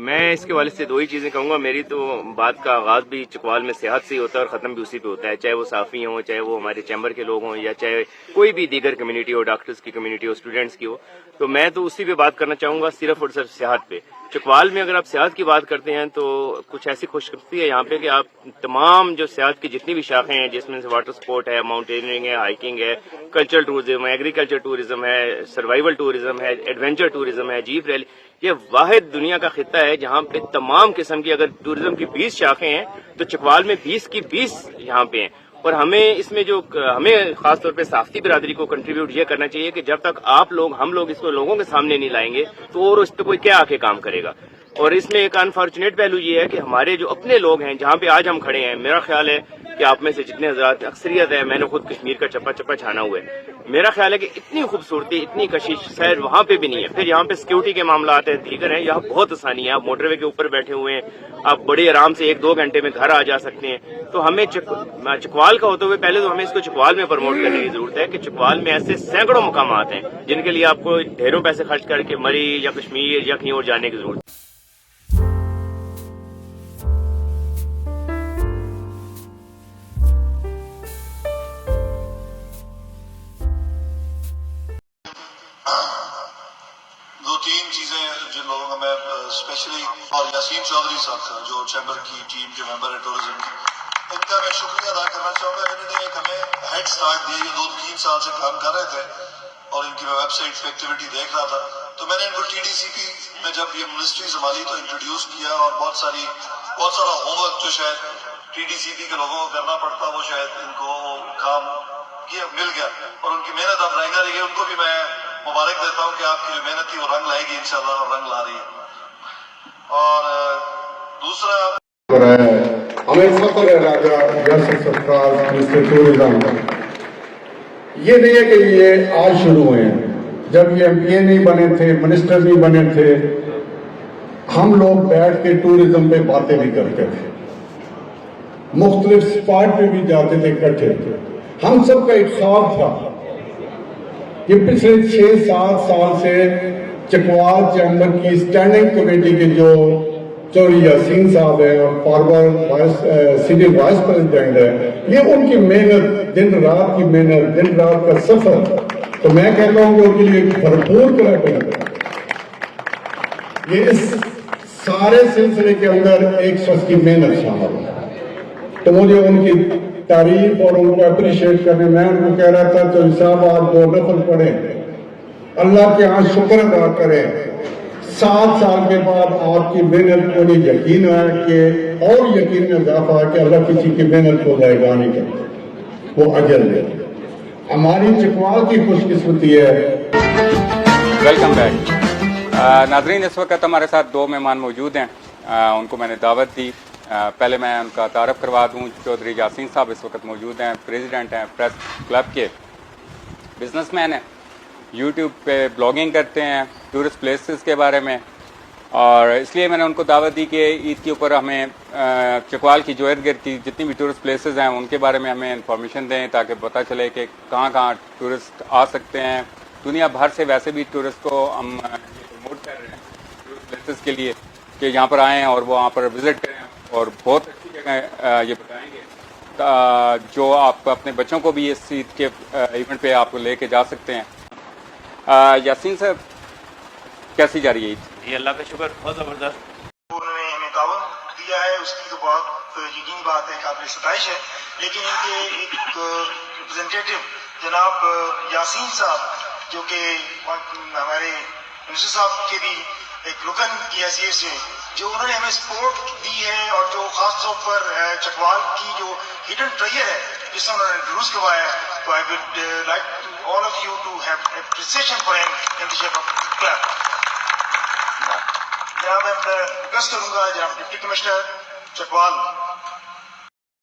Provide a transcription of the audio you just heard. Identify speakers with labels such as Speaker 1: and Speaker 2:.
Speaker 1: میں اس کے والد سے دو ہی چیزیں کہوں گا. میری تو بات کا آغاز بھی چکوال میں صحت سے ہی ہوتا ہے اور ختم بھی اسی پہ ہوتا ہے, چاہے وہ صحافی ہوں, چاہے وہ ہمارے چیمبر کے لوگ ہوں, یا چاہے کوئی بھی دیگر کمیونٹی ہو, ڈاکٹرز کی کمیونٹی ہو, اسٹوڈنٹس کی ہو. تو میں تو اسی پہ بات کرنا چاہوں گا, صرف اور صرف صحت پہ. چکوال میں اگر آپ صحت کی بات کرتے ہیں تو کچھ ایسی خوش قسمتی ہے یہاں پہ کہ آپ تمام جو صحت کی جتنی بھی شاخیں ہیں, جس میں سے واٹر سپورٹ ہے, ماؤنٹینئرنگ ہے, ہائکنگ ہے, کلچرل ٹورزم ہے, ایگریکلچر ٹورزم ہے, سروائیول ٹورزم ہے, ایڈونچر ٹورزم ہے, جیپ ریلی, یہ واحد دنیا کا خطہ ہے جہاں پہ تمام قسم کی اگر ٹورزم کی 20 شاخیں ہیں تو چکوال میں 20 کی 20 یہاں پہ ہیں. اور ہمیں اس میں ہمیں خاص طور پہ صحافتی برادری کو کنٹریبیوٹ یہ کرنا چاہیے کہ جب تک ہم لوگ اس کو لوگوں کے سامنے نہیں لائیں گے تو اور اس پہ کوئی کیا آ کے کام کرے گا. اور اس میں ایک انفارچونیٹ پہلو یہ ہے کہ ہمارے جو اپنے لوگ ہیں جہاں پہ آج ہم کھڑے ہیں, میرا خیال ہے کہ آپ میں سے جتنے حضرات اکثریت ہے, میں نے خود کشمیر کا چپا چپا چھانا ہوا ہے, میرا خیال ہے کہ اتنی خوبصورتی, اتنی کشش شاید وہاں پہ بھی نہیں ہے. پھر یہاں پہ سیکیورٹی کے معاملات ہیں, دیگر ہیں, یہاں بہت آسانی ہے, آپ موٹر وے کے اوپر بیٹھے ہوئے ہیں, آپ بڑے آرام سے 1-2 گھنٹے میں گھر آ جا سکتے ہیں. تو ہمیں چکوال کا ہوتے ہوئے پہلے تو ہمیں اس کو چکوال میں پروموٹ کرنے کی ضرورت ہے کہ چکوال میں ایسے سینکڑوں مقامات ہیں جن کے لیے آپ کو ڈھیروں پیسے خرچ کر کے مری یا کشمیر یا کہیں اور جانے کی ضرورت ہے.
Speaker 2: دو تین چیزیں جن لوگوں کا میں اسپیشلی, اور یاسین چودھری صاحب کا جو چیمبر کی ٹیم کے ممبر ہے ٹورزم کی, ان کا میں شکریہ ادا کرنا چاہوں گا. انہوں نے ایک ہمیں ہیڈ سٹارٹ دی, یہ 2-3 سال سے کام کر رہے تھے اور ان کی میں ویب سائٹ پہ ایکٹیویٹی دیکھ رہا تھا. تو میں نے ان کو ٹی ڈی سی پی میں جب یہ منسٹری سنبھالی تو انٹروڈیوس کیا, اور بہت سارا ہوم ورک جو شاید ٹی ڈی سی پی کے لوگوں کو کرنا پڑتا وہ شاید ان کو کام کیا مل گیا, اور ان کی محنت اب رنگ رہی ہے. ان کو بھی میں مبارک دیتا ہوں کہ آپ کی جو محنت تھی وہ رنگ لائے گی انشاءاللہ, اور رنگ لا رہی ہے. اور دوسرا
Speaker 3: ہمیں فخر ہے راجہ یاسر سرفراز منسٹر ٹورزم. یہ نہیں ہے کہ یہ آج شروع ہوئے ہیں, جب یہ ایم پی اے نہیں بنے تھے, منسٹر نہیں بنے تھے, ہم لوگ بیٹھ کے ٹورزم پہ باتیں بھی کرتے تھے, مختلف اسپاٹ پہ بھی جاتے تھے اکٹھے. ہم سب کا ایک خواب تھا. یہ پچھلے 6-7 سال سے چکوال چیمبر کی اسٹینڈنگ کمیٹی کے جو چودھری یاسین صاحب ہیں اور فارورڈ سٹی وائس پریزیڈنٹ ہے, یہ ان کی محنت, دن رات کی محنت, دن رات کا سفر, تو میں کہتا ہوں کہ ان کے لیے بھرپور کریں. یہ اس سارے سلسلے کے اندر ایک شخص کی محنت شامل ہے, تو مجھے ان کی تعریف اور ان کو اپریشیٹ کرنے, میں ان کو کہہ رہا تھا تو صاحب آپ 2 نفل پڑھیں, اللہ کے ہاں شکر ادا کریں. 7 سال کے بعد آپ کی محنت کو نہیں یقین ہے کہ, اور یقین میں اضافہ ہے کہ اللہ کسی کی محنت کو ضائع نہیں کرتا, وہ اجر دے. ہماری چکوال کی خوش قسمتی ہے.
Speaker 4: Welcome back. ناظرین, اس وقت ہمارے ساتھ 2 مہمان موجود ہیں, ان کو میں نے دعوت دی. پہلے میں ان کا تعارف کروا دوں. چودھری یاسین صاحب اس وقت موجود ہیں, پریزیڈنٹ ہیں پریس کلب کے, بزنس مین ہیں, یوٹیوب پہ بلاگنگ کرتے ہیں ٹورسٹ پلیسز کے بارے میں, اور اس لیے میں نے ان کو دعوت دی کہ عید کے اوپر ہمیں چکوال کی جو ارد گرد کی جتنی بھی ٹورسٹ پلیسز ہیں ان کے بارے میں ہمیں انفارمیشن دیں, تاکہ پتہ چلے کہ کہاں کہاں ٹورسٹ آ سکتے ہیں. دنیا بھر سے ویسے بھی ٹورسٹ کو ہم پروموٹ کر رہے ہیں ٹورسٹ پلیسز کے لیے کہ یہاں پر آئیں اور وہ وہاں پر وزٹ کریں, اور بہت اچھی جگہ یہ بتائیں گے جو آپ اپنے بچوں کو بھی اس عید کے ایونٹ پہ آپ لے کے جا سکتے ہیں. یاسین صاحب, کیسی جا رہی ہے عید؟
Speaker 1: یہ اللہ کا شکر, بہت زبردست.
Speaker 2: انہوں نے ہمیں تعاون دیا ہے, اس کی تو بہت یقینی بات ہے, قابل ستائش ہے. لیکن ان کے ایک ریپرزینٹیٹو جناب یاسین صاحب جو کہ ہمارے منسٹر صاحب کے بھی ایک رکن کی حیثیت سے جو انہوں نے ہمیں سپورٹ دی ہے, اور جو خاص طور پر چکوال کی جو ہڈن ٹریئر ہے جس میں انہوں نے انٹروڈیوس کروایا ہے, تو I would like all of you to have appreciation for him in the shape of clap. جناب میں ریکویسٹ کروں گا جناب ڈپٹی کمشنر چکوال